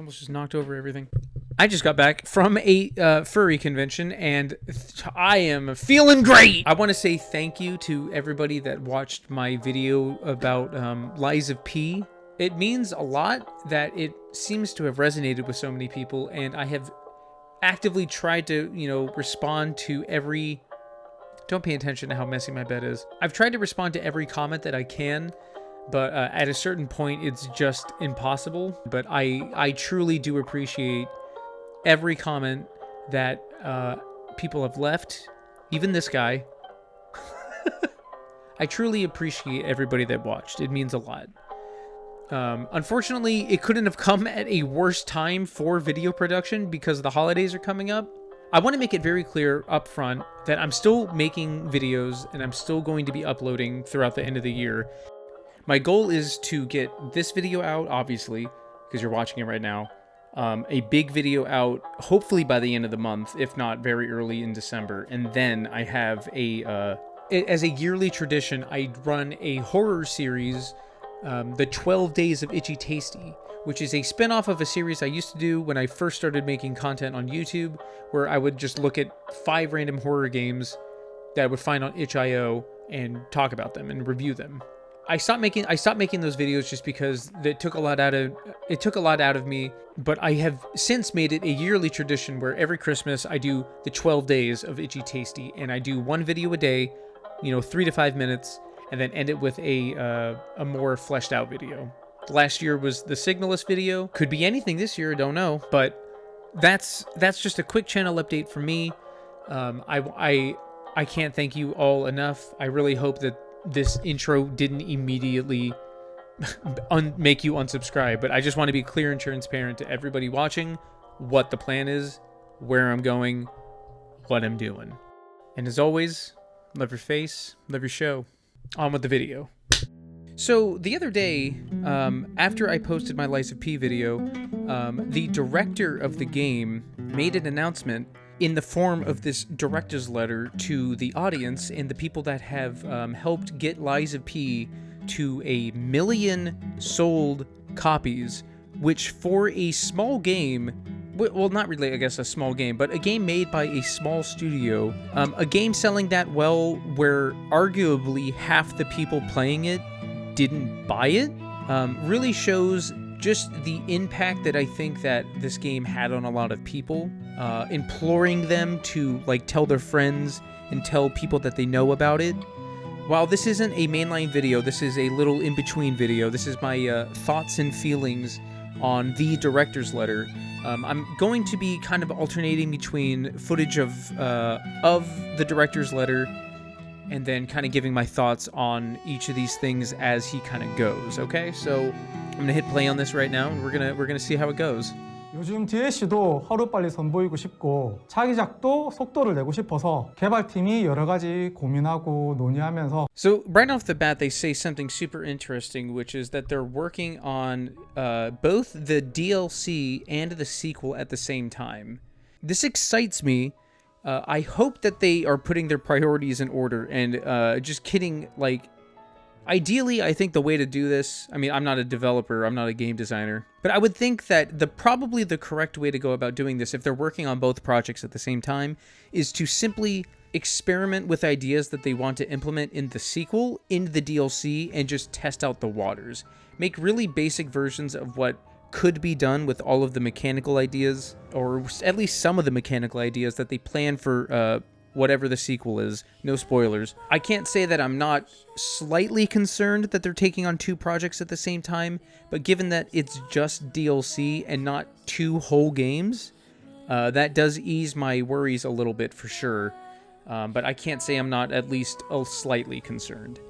almost just knocked over everything. I just got back from a furry convention, and I am feeling great. I want to say thank you to everybody that watched my video about Lies of P. It means a lot that it seems to have resonated with so many people, and I have actively tried to, respond to every... Don't pay attention to how messy my bed is. I've tried to respond to every comment that I can, but at a certain point, it's just impossible. But I truly do appreciate every comment that people have left, even this guy. I truly appreciate everybody that watched. It means a lot. Unfortunately, it couldn't have come at a worse time for video production because the holidays are coming up. I want to make it very clear up front that I'm still making videos and I'm still going to be uploading throughout the end of the year. My goal is to get this video out, obviously, because you're watching it right now. A big video out, hopefully by the end of the month, if not very early in December. And then I have as a yearly tradition, I run a horror series, the 12 Days of Itchy Tasty, which is a spin-off of a series I used to do when I first started making content on YouTube, where I would just look at 5 random horror games that I would find on itch.io and talk about them and review them. I stopped making those videos just because it took a lot out of me, but I have since made it a yearly tradition where every Christmas I do the 12 Days of Itchy Tasty, and I do one video a day, 3 to 5 minutes, and then end it with a more fleshed out video. Last year was the Signalist video. Could be anything this year, don't know. But that's just a quick channel update for me. I can't thank you all enough. I really hope that this intro didn't immediately make you unsubscribe. But I just want to be clear and transparent to everybody watching what the plan is, where I'm going, what I'm doing. And as always, love your face, love your show. On with the video. So the other day, after I posted my Lies of P video, the director of the game made an announcement in the form of this director's letter to the audience and the people that have helped get Lies of P to 1 million sold copies, which for a small game, well, not really, I guess, a small game, but a game made by a small studio, a game selling that well where arguably half the people playing it didn't buy it, really shows just the impact that I think that this game had on a lot of people, imploring them to tell their friends and tell people that they know about it. While this isn't a mainline video, this is a little in-between video. This is my thoughts and feelings on the director's letter. I'm going to be kind of alternating between footage of the director's letter and then kind of giving my thoughts on each of these things as he kind of goes. Okay, so I'm gonna hit play on this right now, and we're gonna see how it goes. 요즘 DLC도 하루빨리 선보이고 싶고 차기작도 속도를 내고 싶어서 개발팀이 여러 가지 고민하고 논의하면서. So right off the bat, they say something super interesting, which is that they're working on both the DLC and the sequel at the same time. This excites me. I hope that they are putting their priorities in order and just kidding, ideally, I think the way to do this, I mean, I'm not a developer, I'm not a game designer, but I would think that probably the correct way to go about doing this, if they're working on both projects at the same time, is to simply experiment with ideas that they want to implement in the sequel, in the DLC, and just test out the waters. Make really basic versions of what could be done with all of the mechanical ideas, or at least some of the mechanical ideas that they plan for whatever the sequel is. No spoilers. I can't say that I'm not slightly concerned that they're taking on 2 projects at the same time, but given that it's just DLC and not 2 whole games, that does ease my worries a little bit for sure. But I can't say I'm not at least slightly concerned.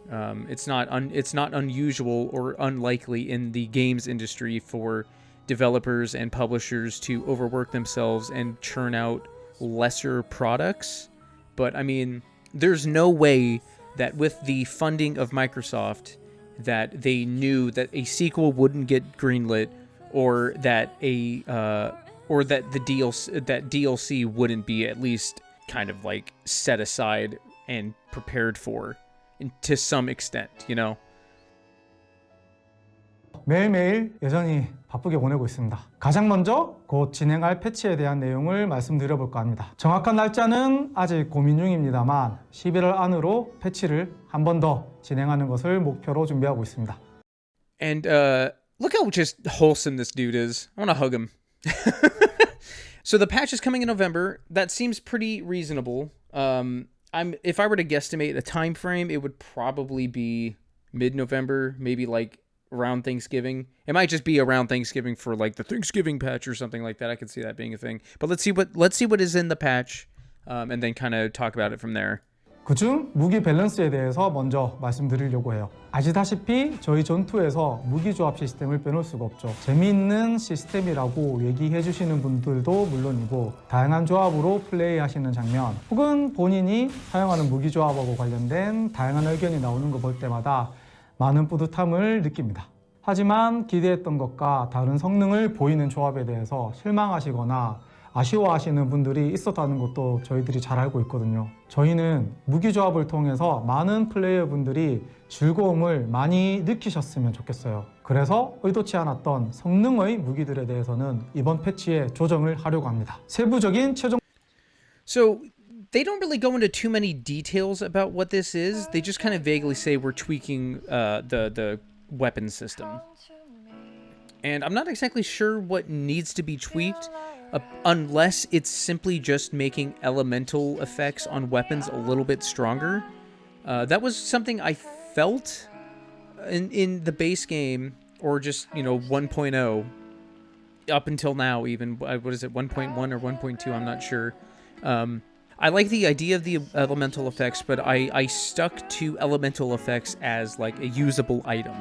It's not unusual or unlikely in the games industry for developers and publishers to overwork themselves and churn out lesser products. But I mean, there's no way that with the funding of Microsoft that they knew that a sequel wouldn't get greenlit, or that the DLC wouldn't be at least kind of set aside and prepared for, to some extent, 매일매일 여전히 바쁘게 보내고 있습니다. 가장 먼저 곧 진행할 패치에 대한 내용을 말씀드려볼까 합니다. 정확한 날짜는 아직 고민 중입니다만 11월 안으로 패치를 한 번 더 진행하는 것을 목표로 준비하고 있습니다. And look how just wholesome this dude is. I want to hug him. So the patch is coming in November. That seems pretty reasonable. If I were to guesstimate a time frame, it would probably be mid-November, maybe like around Thanksgiving. It might just be around Thanksgiving for like the Thanksgiving patch or something like that. I could see that being a thing. But let's see what is in the patch, and then kind of talk about it from there. 그중 무기 밸런스에 대해서 먼저 말씀드리려고 해요. 아시다시피 저희 전투에서 무기 조합 시스템을 빼놓을 수가 없죠. 재미있는 시스템이라고 얘기해 주시는 분들도 물론이고 다양한 조합으로 플레이하시는 장면 혹은 본인이 사용하는 무기 조합하고 관련된 다양한 의견이 나오는 거 볼 때마다 많은 뿌듯함을 느낍니다. 하지만 기대했던 것과 다른 성능을 보이는 조합에 대해서 실망하시거나 아쉬워하시는 분들이 있었다는 것도 저희들이 잘 알고 있거든요. 저희는 무기 조합을 통해서 많은 플레이어분들이 즐거움을 많이 느끼셨으면 좋겠어요. 그래서 의도치 않았던 성능의 무기들에 대해서는 이번 패치에 조정을 하려고 합니다. 세부적인 최종 So they don't really go into too many details about what this is. They just kind of vaguely say we're tweaking the weapon system. And I'm not exactly sure what needs to be tweaked, unless it's simply just making elemental effects on weapons a little bit stronger. That was something I felt in the base game, or just, 1.0, up until now even. What is it, 1.1 or 1.2? I'm not sure. I like the idea of the elemental effects, but I stuck to elemental effects as like a usable item.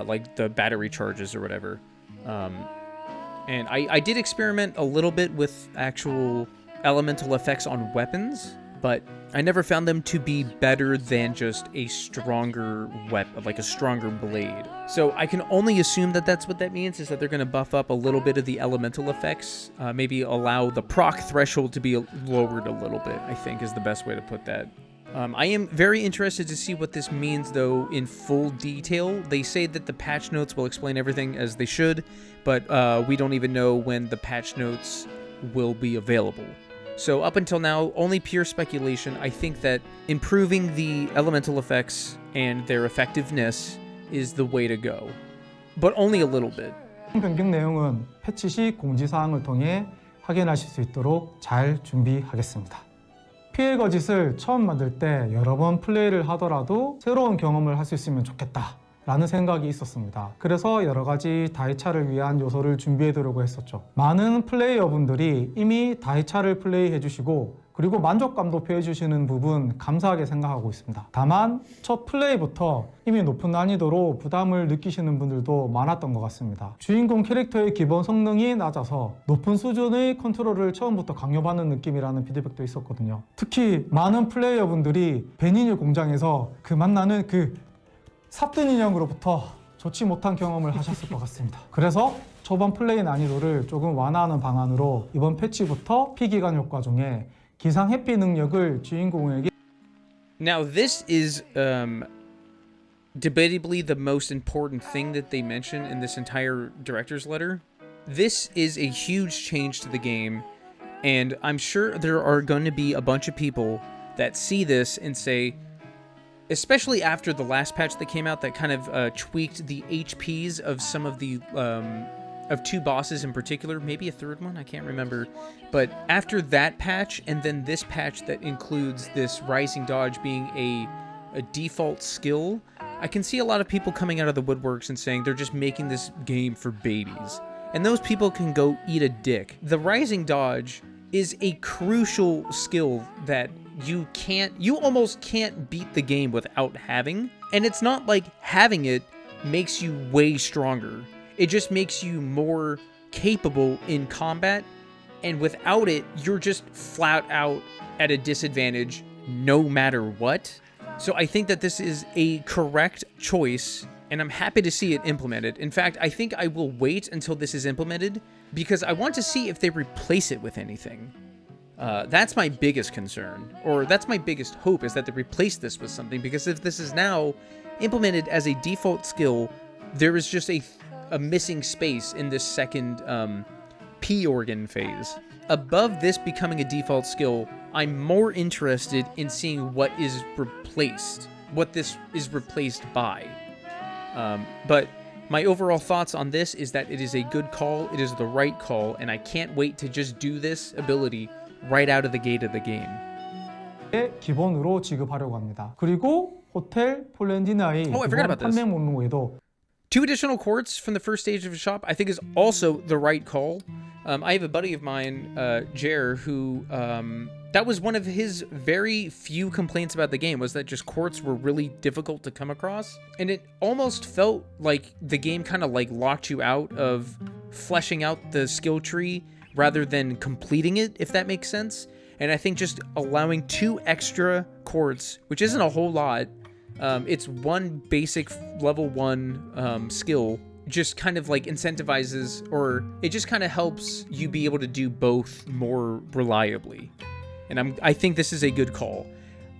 Like the battery charges or whatever. And I did experiment a little bit with actual elemental effects on weapons, but I never found them to be better than just a stronger weapon, like a stronger blade. So I can only assume that that's what that means, is that they're going to buff up a little bit of the elemental effects, maybe allow the proc threshold to be lowered a little bit, I think is the best way to put that. I am very interested to see what this means, though, in full detail. They say that the patch notes will explain everything as they should, but we don't even know when the patch notes will be available. So up until now, only pure speculation. I think that improving the elemental effects and their effectiveness is the way to go, but only a little bit. 변경 내용은 패치 시 공지사항을 통해 확인하실 수 있도록 잘 준비하겠습니다. 피해 거짓을 처음 만들 때 여러 번 플레이를 하더라도 새로운 경험을 할 수 있으면 좋겠다 라는 생각이 있었습니다. 그래서 여러 가지 다이차를 위한 요소를 준비해 두려고 했었죠. 많은 플레이어분들이 이미 다이차를 플레이해 주시고 그리고 만족감도 표해 주시는 부분 감사하게 생각하고 있습니다. 다만 첫 플레이부터 이미 높은 난이도로 부담을 느끼시는 분들도 많았던 것 같습니다. 주인공 캐릭터의 기본 성능이 낮아서 높은 수준의 컨트롤을 처음부터 강요받는 느낌이라는 피드백도 있었거든요. 특히 많은 플레이어분들이 베니뉴 공장에서 그 만나는 그 삽든 인형으로부터 좋지 못한 경험을 하셨을 것 같습니다. 그래서 초반 플레이 난이도를 조금 완화하는 방안으로 이번 패치부터 피기간 효과 중에 기상 회피 능력을 주인공에게 Now this is debatably the most important thing that they mention in this entire director's letter. This is a huge change to the game, and I'm sure there are going to be a bunch of people that see this and say, especially after the last patch that came out that kind of tweaked the HPs of some of the of two bosses in particular, maybe a third one, I can't remember. But after that patch and then this patch that includes this rising dodge being a default skill, I can see a lot of people coming out of the woodworks and saying they're just making this game for babies. And those people can go eat a dick. The rising dodge is a crucial skill that you almost can't beat the game without having. And it's not like having it makes you way stronger. It just makes you more capable in combat, and without it, you're just flat out at a disadvantage no matter what. So I think that this is a correct choice, and I'm happy to see it implemented. In fact, I think I will wait until this is implemented because I want to see if they replace it with anything. That's my biggest concern, or that's my biggest hope, is that they replace this with something, because if this is now implemented as a default skill there is just a missing space in this second P organ phase. Above this becoming a default skill, I'm more interested in seeing what is replaced, what this is replaced by. But my overall thoughts on this is that it is a good call, it is the right call, and I can't wait to just do this ability right out of the gate of the game. 기본으로 지급하려고 합니다. 그리고 호텔 폴렌디나의 판매 목록에도 2 additional quartz from the first stage of the shop I think is also the right call. I have a buddy of mine, Jer, who that was one of his very few complaints about the game, was that just quartz were really difficult to come across. And it almost felt like the game kind of like locked you out of fleshing out the skill tree rather than completing it, if that makes sense. And I think just allowing 2 extra quartz, which isn't a whole lot, it's 1 basic level 1 skill, just kind of like incentivizes, or it just kind of helps you be able to do both more reliably. And I think this is a good call.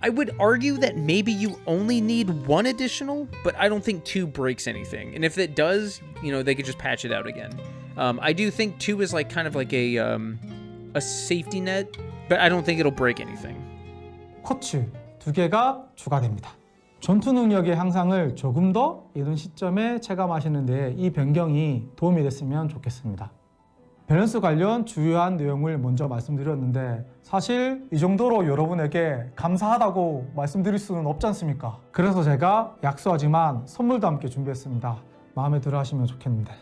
I would argue that maybe you only need 1 additional, but I don't think 2 breaks anything. And if it does, you know, they could just patch it out again. I do think 2 is like kind of like a safety net, but I don't think it'll break anything. 쿼츠 2개가 추가됩니다. 전투 능력의 향상을 조금 더 이른 시점에 체감하시는 데 이 변경이 도움이 됐으면 좋겠습니다. 밸런스 관련 주요한 내용을 먼저 말씀드렸는데 사실 이 정도로 여러분에게 감사하다고 말씀드릴 수는 없지 않습니까? 그래서 제가 약소하지만 선물도 함께 준비했습니다. 마음에 들어 하시면 좋겠는데.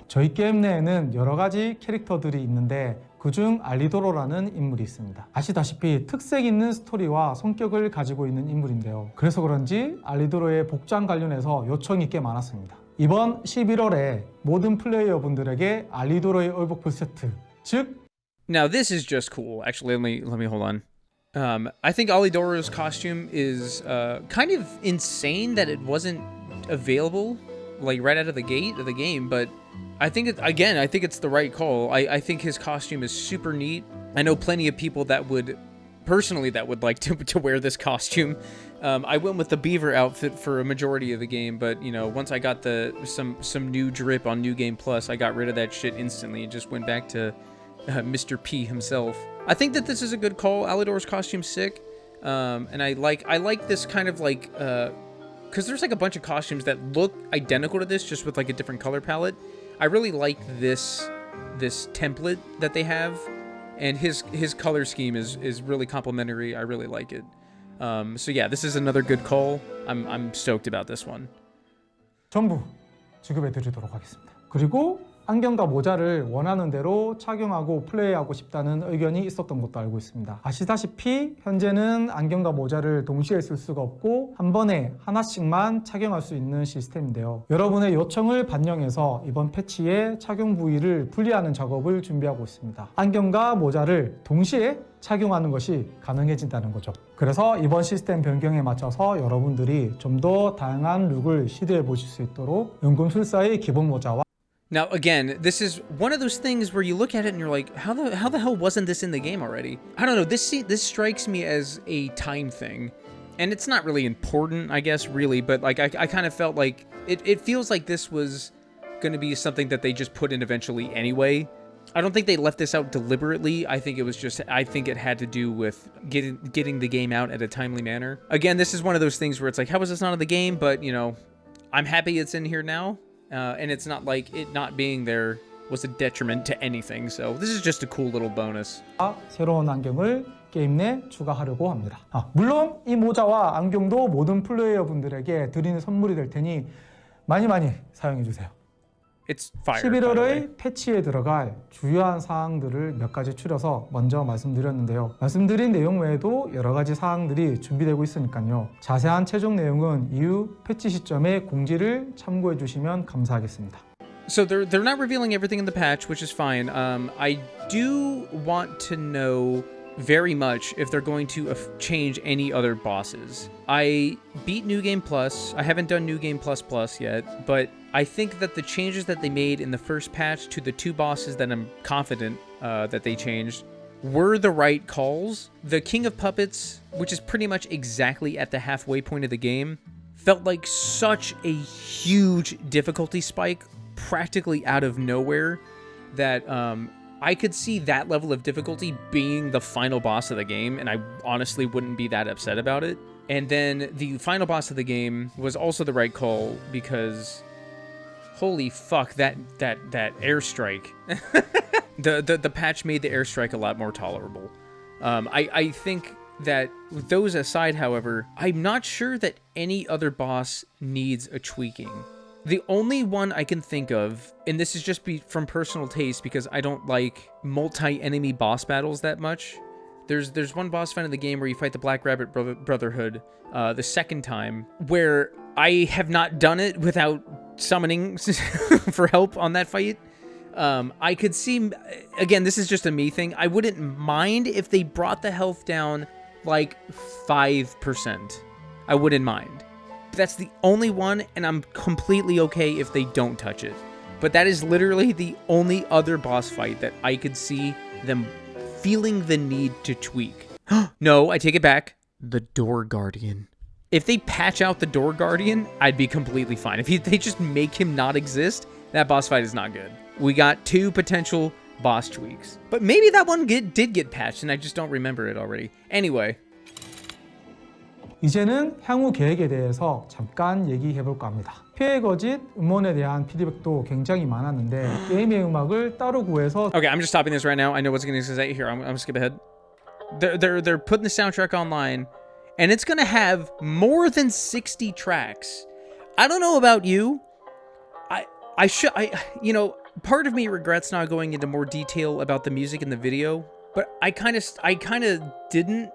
저희 게임 내에는 여러 가지 캐릭터들이 있는데 그중 알리도로라는 인물이 있습니다. 아시다시피 특색 있는 스토리와 성격을 가지고 있는 인물인데요. 그래서 그런지 알리도로의 복장 관련해서 요청이 꽤 많았습니다. 이번 11월에 모든 플레이어분들에게 알리도로의 의복풀 세트, 즉 Now this is just cool. Actually, let me hold on. I think Alidoro's costume is kind of insane that it wasn't available like right out of the gate of the game, but I think it's the right call. I think his costume is super neat. I know plenty of people that would like to wear this costume. I went with the beaver outfit for a majority of the game, but you know, once I got some new drip on New Game Plus, I got rid of that shit instantly and just went back to Mr. P himself. I think that this is a good call. Alidor's costume's sick, and I like this kind of like because there's like a bunch of costumes that look identical to this, just with like a different color palette. I really like this template that they have, and his color scheme is really complimentary. I really like it. So yeah, this is another good call. I'm stoked about this one. 전부 지급해 드리도록 하겠습니다. 그리고 안경과 모자를 원하는 대로 착용하고 플레이하고 싶다는 의견이 있었던 것도 알고 있습니다. 아시다시피 현재는 안경과 모자를 동시에 쓸 수가 없고 한 번에 하나씩만 착용할 수 있는 시스템인데요. 여러분의 요청을 반영해서 이번 패치에 착용 부위를 분리하는 작업을 준비하고 있습니다. 안경과 모자를 동시에 착용하는 것이 가능해진다는 거죠. 그래서 이번 시스템 변경에 맞춰서 여러분들이 좀 더 다양한 룩을 시도해 보실 수 있도록 연금술사의 기본 모자와 Now, again, this is one of those things where you look at it and you're like, how the hell wasn't this in the game already? I don't know, this strikes me as a time thing. And it's not really important, I guess, really, but like I kind of felt like it feels like this was going to be something that they just put in eventually anyway. I don't think they left this out deliberately. I think it had to do with getting the game out at a timely manner. Again, this is one of those things where it's like, how was this not in the game? But, you know, I'm happy it's in here now. And it's not like it not being there was a detriment to anything. So this is just a cool little bonus. 새로운 안경을 게임 내 추가하려고 합니다. 물론 이 모자와 안경도 모든 플레이어분들에게 드리는 선물이 될 테니 많이 사용해 주세요. It's fire. 11월의 패치에 들어갈 주요한 사항들을 몇 가지 추려서 먼저 말씀드렸는데요. 말씀드린 내용 외에도 여러 가지 사항들이 준비되고 있으니까요. 자세한 최종 내용은 이후 패치 시점에 공지를 참고해 주시면 감사하겠습니다. So they're not revealing everything in the patch, which is fine. I do want to know very much if they're going to change any other bosses. I beat New Game Plus. I haven't done New Game Plus yet, but I think that the changes that they made in the first patch to the 2 bosses that I'm confident that they changed were the right calls. The King of Puppets, which is pretty much exactly at the halfway point of the game, felt like such a huge difficulty spike practically out of nowhere that I could see that level of difficulty being the final boss of the game, and I honestly wouldn't be that upset about it. And then the final boss of the game was also the right call because holy fuck, that airstrike. the patch made the airstrike a lot more tolerable. I think that with those aside, however, I'm not sure that any other boss needs a tweaking. The only one I can think of, and this is just from personal taste because I don't like multi-enemy boss battles that much. There's one boss fight in the game where you fight the Black Rabbit Brotherhood the second time, where I have not done it without summoning for help on that fight. I could see, again, this is just a me thing. I wouldn't mind if they brought the health down like 5%. I wouldn't mind. That's the only one, and I'm completely okay if they don't touch it. But that is literally the only other boss fight that I could see them feeling the need to tweak. No, I take it back. The Door Guardian. If they patch out the Door Guardian, I'd be completely fine. If they just make him not exist, that boss fight is not good. We got 2 potential boss tweaks. But maybe that one did get patched, and I just don't remember it already. Anyway. 이제는 향후 계획에 대해서 잠깐 얘기해 볼까 합니다. 피해 거짓 음원에 대한 피드백도 굉장히 많았는데 게임의 음악을 따로 구해서 Okay, I'm just stopping this right now. I know what's going to say here. I'm going to skip ahead. They're putting the soundtrack online, and it's going to have more than 60 tracks. I don't know about you. You know, part of me regrets not going into more detail about the music in the video, but I kind of didn't,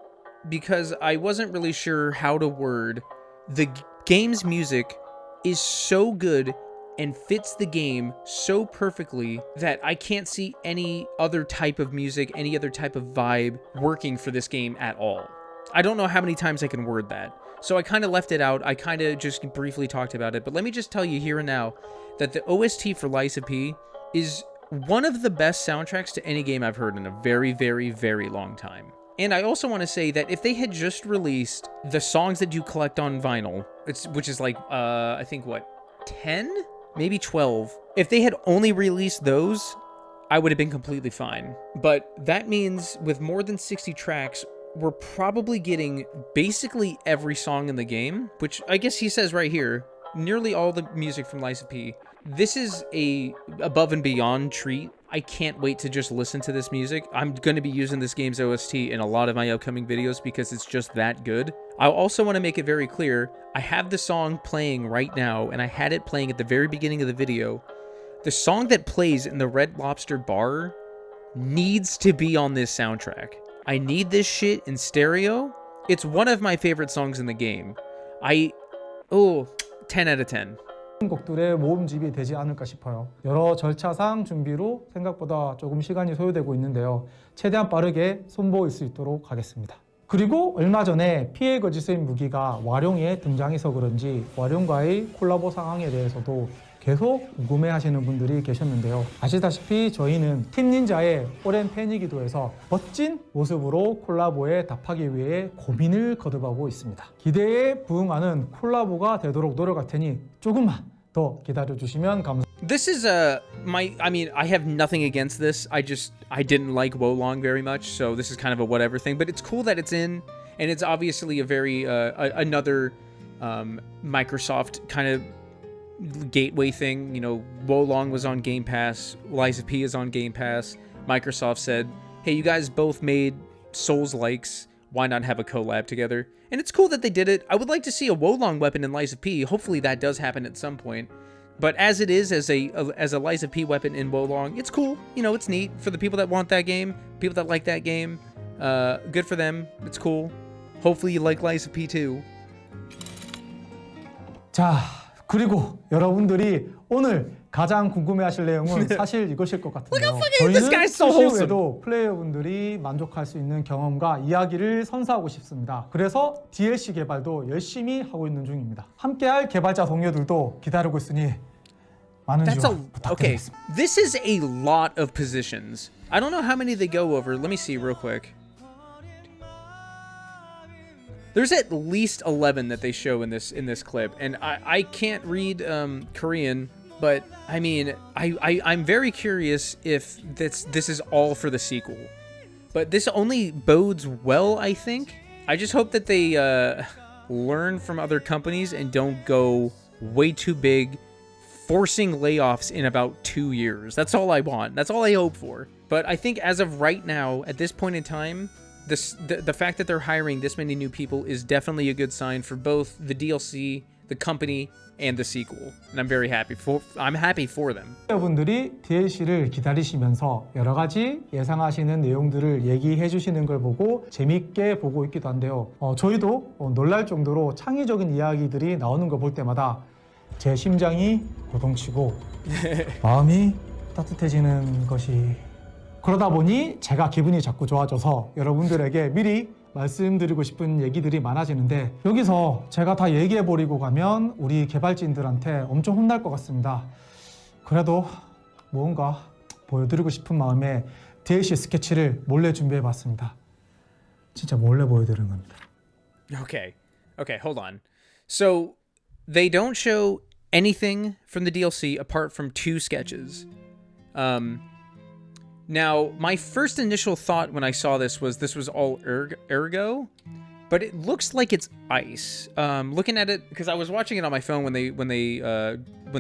because I wasn't really sure how to word. The game's music is so good and fits the game so perfectly that I can't see any other type of music, any other type of vibe working for this game at all. I don't know how many times I can word that. So I kind of left it out. I kind of just briefly talked about it. But let me just tell you here and now that the OST for Lies of P is one of the best soundtracks to any game I've heard in a very, very, very long time. And I also want to say that if they had just released the songs that you collect on vinyl, which is like, I think, what, 10? Maybe 12. If they had only released those, I would have been completely fine. But that means with more than 60 tracks, we're probably getting basically every song in the game, which I guess he says right here, nearly all the music from Lies of P. This is a above and beyond treat. I can't wait to just listen to this music. I'm going to be using this game's OST in a lot of my upcoming videos because it's just that good. I also want to make it very clear, I have the song playing right now, and I had it playing at the very beginning of the video. The song that plays in the Red Lobster bar needs to be on this soundtrack. I need this shit in stereo. It's one of my favorite songs in the game. 10 out of 10. 곡들의 모음집이 되지 않을까 싶어요. 여러 절차상 준비로 생각보다 조금 시간이 소요되고 있는데요. 최대한 빠르게 선보일 수 있도록 하겠습니다. 그리고 얼마 전에 피해 거짓의 무기가 와룡에 등장해서 그런지 와룡과의 콜라보 상황에 대해서도 계속 궁금해하시는 분들이 계셨는데요. 아시다시피 저희는 팀 닌자의 오랜 팬이기도 해서 멋진 모습으로 콜라보에 답하기 위해 고민을 거듭하고 있습니다. 기대에 부응하는 콜라보가 되도록 노력할 테니 조금만 더 기다려주시면 감사합니다. This is I mean, I have nothing against this. I didn't like Wolong very much, so this is kind of a whatever thing. But it's cool that it's in, and it's obviously a very another Microsoft kind of gateway thing. You know, Wolong was on Game Pass, Lies of P is on Game Pass. Microsoft said, hey, you guys both made Souls-likes, why not have a collab together? And it's cool that they did it. I would like to see a Wolong weapon in Lies of P. Hopefully that does happen at some point. But as it is, as a Lies of P weapon in Wolong, it's cool. You know, it's neat for the people that want that game, people that like that game. Good for them. It's cool. Hopefully you like Lies of P too. 자, 그리고 여러분들이 오늘 가장 궁금해하실 내용은 사실 이것일 것 같은데요. 저희는 출시 후에도 플레이어분들이 만족할 수 있는 경험과 이야기를 선사하고 싶습니다. 그래서 DLC 개발도 열심히 하고 있는 중입니다. 함께할 개발자 동료들도 기다리고 있으니 많은 지원 부탁드리겠습니다. Okay, this is a lot of positions. I don't know how many they go over. Let me see real quick. There's at least 11 that they show in this clip, and I can't read Korean, but I mean, I'm very curious if this is all for the sequel. But this only bodes well, I think. I just hope that they learn from other companies and don't go way too big, forcing layoffs in about 2 years. That's all I want. That's all I hope for. But I think as of right now, at this point in time, the fact that they're hiring this many new people is definitely a good sign for both the DLC, the company, and the sequel. And I'm happy for them. 여러분들이 DLC를 기다리시면서 여러 가지 예상하시는 내용들을 얘기해 주시는 걸 보고 재밌게 보고 있기도 한데요. 저희도 놀랄 정도로 창의적인 이야기들이 나오는 걸 볼 때마다 제 심장이 고동치고 마음이 따뜻해지는 것이, 그러다 보니 제가 기분이 자꾸 좋아져서 여러분들에게 미리 말씀드리고 싶은 얘기들이 많아지는데, 여기서 제가 다 얘기해버리고 가면 우리 개발진들한테 엄청 혼날 것 같습니다. 그래도 뭔가 보여드리고 싶은 마음에 DLC 스케치를 몰래 준비해봤습니다. 진짜 몰래 보여드리는 겁니다. Okay, hold on. So they don't show anything from the DLC apart from 2 sketches. Now, my first initial thought when I saw this was all ergo, but it looks like it's ice. Looking at it, because I was watching it on my phone when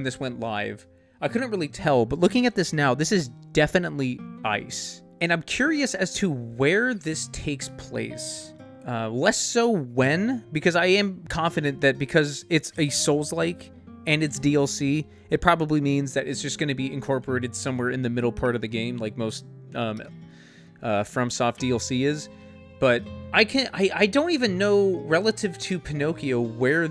this went live, I couldn't really tell. But looking at this now, this is definitely ice, and I'm curious as to where this takes place. Less so when, because I am confident that because it's a Souls-like and it's DLC, it probably means that it's just going to be incorporated somewhere in the middle part of the game, like most FromSoft DLC is. But I don't even know, relative to Pinocchio, where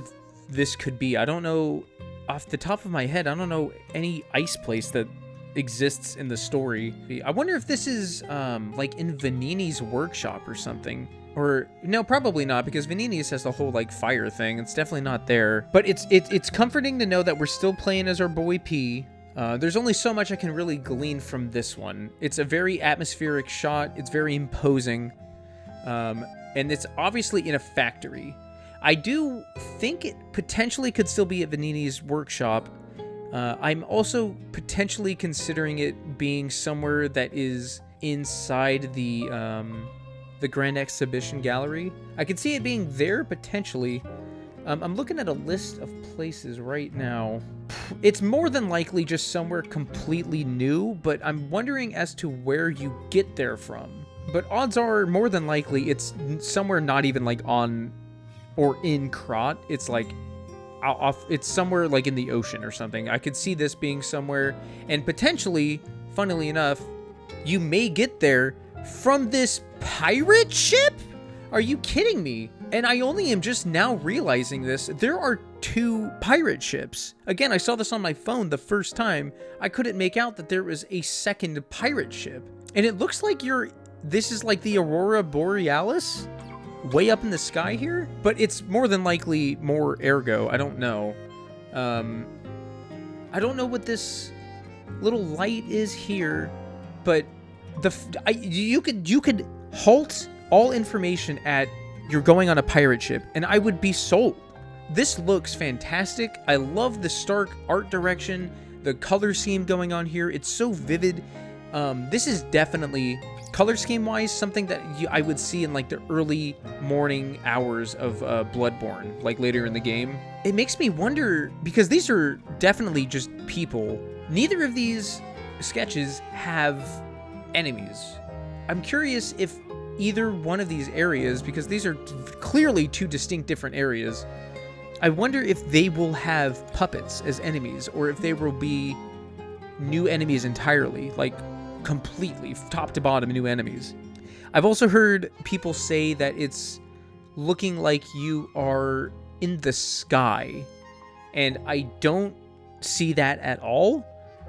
this could be. I don't know, off the top of my head, I don't know any ice place that exists in the story. I wonder if this is like in Vanini's workshop or something. Or no, probably not, because Vanini's has the whole like fire thing. It's definitely not there. But it's comforting to know that we're still playing as our boy P. There's only so much I can really glean from this one. It's a very atmospheric shot. It's very imposing, and it's obviously in a factory. I do think it potentially could still be at Vanini's workshop. I'm also potentially considering it being somewhere that is inside the Grand Exhibition Gallery. I could see it being there potentially. I'm looking at a list of places right now. It's more than likely just somewhere completely new, but I'm wondering as to where you get there from. But odds are more than likely it's somewhere not even like on or in Krat. It's like it's somewhere like in the ocean or something. I could see this being somewhere, and potentially, funnily enough, you may get there from this pirate ship? Are you kidding me? And I only am just now realizing this. There are 2 pirate ships. Again, I saw this on my phone the first time. I couldn't make out that there was a second pirate ship. And it looks like this is like the Aurora Borealis way up in the sky here, but it's more than likely more ergo. I don't know. I don't know what this little light is here, but you could halt all information at you're going on a pirate ship, and I would be sold. This looks fantastic. I love the stark art direction, the color scheme going on here. It's so vivid. This is definitely, color scheme wise, something that I would see in like the early morning hours of Bloodborne, like later in the game. It makes me wonder, because these are definitely just people. Neither of these sketches have enemies. I'm curious if either one of these areas, because these are clearly 2 distinct different areas, I wonder if they will have puppets as enemies, or if they will be new enemies entirely, like completely top to bottom new enemies. I've also heard people say that it's looking like you are in the sky, and I don't see that at all.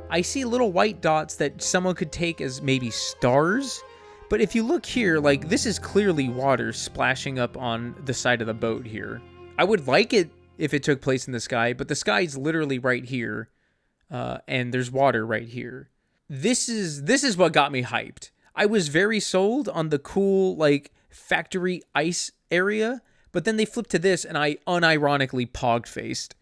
I see little white dots that someone could take as maybe stars, but if you look here, like, this is clearly water splashing up on the side of the boat here. I would like it if it took place in the sky, but the sky is literally right here, and there's water right here. This is what got me hyped. I was very sold on the cool, like, factory ice area, But then they flipped to this, and I unironically pogged-faced.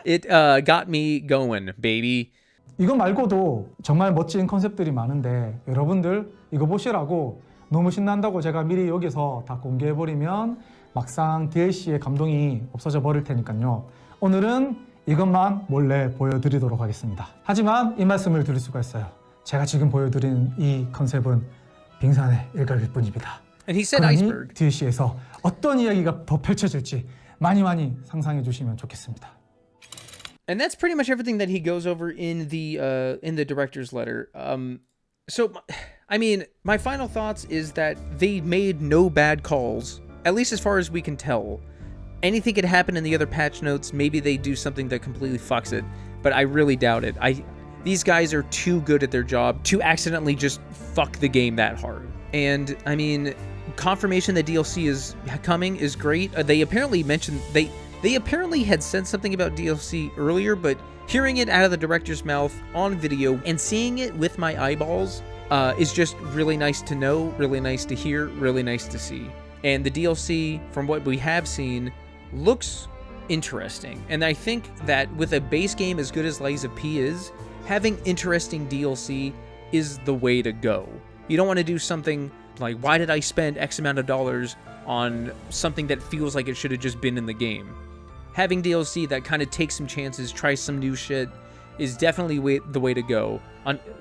It got me going, baby. 이거 말고도 정말 멋진 컨셉들이 많은데 여러분들 이거 보시라고 너무 신난다고 제가 미리 여기서 다 공개해버리면 막상 DLC의 감동이 없어져 버릴 테니까요. 오늘은 이것만 몰래 보여드리도록 하겠습니다. 하지만 이 말씀을 드릴 수가 있어요. 제가 지금 보여드린 이 컨셉은 빙산의 일각일 뿐입니다. And he said 그러니 iceberg. DLC에서 어떤 이야기가 더 펼쳐질지 많이 상상해 주시면 좋겠습니다. And that's pretty much everything that he goes over in the director's letter. So, I mean, my final thoughts is that they made no bad calls, at least as far as we can tell. Anything could happen in the other patch notes. Maybe they do something that completely fucks it, but I really doubt it. These guys are too good at their job to accidentally just fuck the game that hard. And, I mean, confirmation that DLC is coming is great. They apparently mentioned... They apparently had said something about DLC earlier, but hearing it out of the director's mouth on video and seeing it with my eyeballs is just really nice to know, really nice to hear, really nice to see. And the DLC, from what we have seen, looks interesting. And I think that with a base game as good as Lies of P is, having interesting DLC is the way to go. You don't want to do something like, why did I spend X amount of dollars on something that feels like it should have just been in the game? Having DLC that kind of takes some chances, tries some new shit, is definitely the way to go,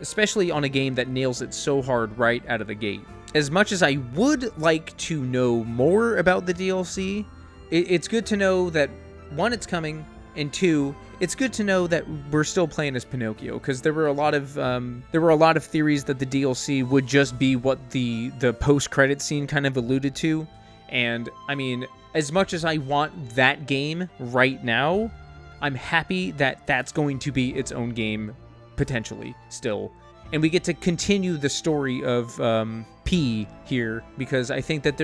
especially on a game that nails it so hard right out of the gate. As much as I would like to know more about the DLC, it's good to know that, one, it's coming, and two, it's good to know that we're still playing as Pinocchio, because there were a lot of theories that the DLC would just be what the post-credit scene kind of alluded to, and I mean, as much as I want that game right now, I'm happy that that's going to be its own game, potentially, still. And we get to continue the story of P here, because I think that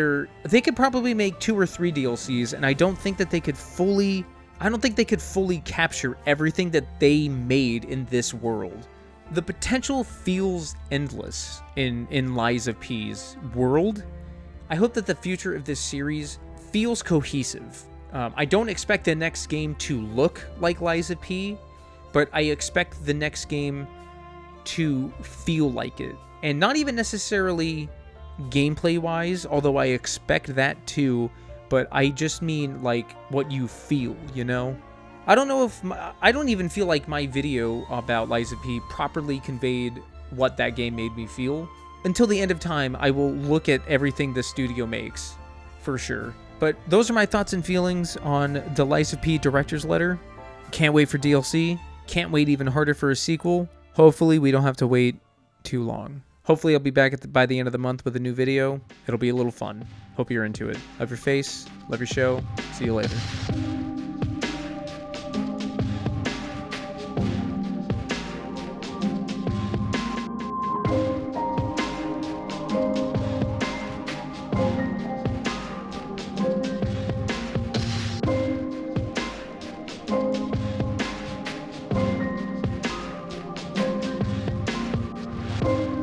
they could probably make 2 or 3 DLCs, and I don't think that they could fully capture everything that they made in this world. The potential feels endless in Lies of P's world. I hope that the future of this series feels cohesive. I don't expect the next game to look like Lies of P, but I expect the next game to feel like it. And not even necessarily gameplay-wise, although I expect that too, but I just mean like what you feel, you know? I don't even feel like my video about Lies of P properly conveyed what that game made me feel. Until the end of time, I will look at everything the studio makes, for sure. But those are my thoughts and feelings on the Lies of P director's letter. Can't wait for DLC. Can't wait even harder for a sequel. Hopefully we don't have to wait too long. Hopefully I'll be back by the end of the month with a new video. It'll be a little fun. Hope you're into it. Love your face. Love your show. See you later. you.